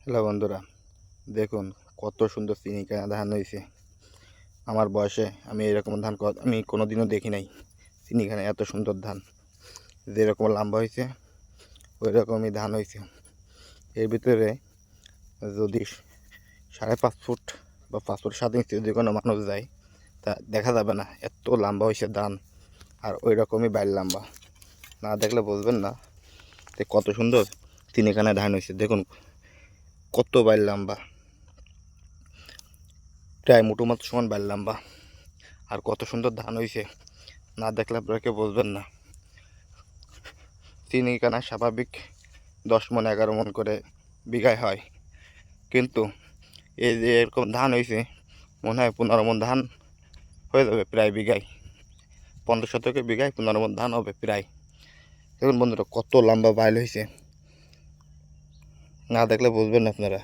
Hello বন্ধুরা, দেখুন কত সুন্দর চিনিকণা ধান হয়েছে। আমার বয়সে আমি এরকম ধান আমি কোনোদিনও দেখি নাই। চিনিকণা এত সুন্দর ধান, যেরকম লম্বা হয়েছে ওই রকমই ধান হয়েছে। এর ভিতরে যদি 5.5 ফুট বা 5 ফুট 7 ইঞ্চি যদি কোনো মানুষ যায় তা দেখা যাবে না, এত লম্বা হয়েছে ধান। আর ওই রকমই বাইর লম্বা, না দেখলে বুঝবেন না যে কত সুন্দর চিনিকণা ধান হয়েছে। দেখুন কত বাইর লম্বা, প্রায় মুঠো মাত্র সমান বাইর লম্বা। আর কত সুন্দর ধান হয়েছে, না দেখলে আপনারা কেউ বুঝবেন না। চিনিকণা স্বাভাবিক 10 মণ 11 মণ করে বিঘায় হয়, কিন্তু এই যে এরকম ধান হয়েছে মনে হয় 15 মণ ধান হয়ে যাবে প্রায় বিঘায়। 15 শতকে বিঘায় 15 মণ ধান হবে প্রায়। দেখুন বন্ধুরা কত লম্বা বাইল হয়েছে, না দেখলে বুঝবেন না আপনারা।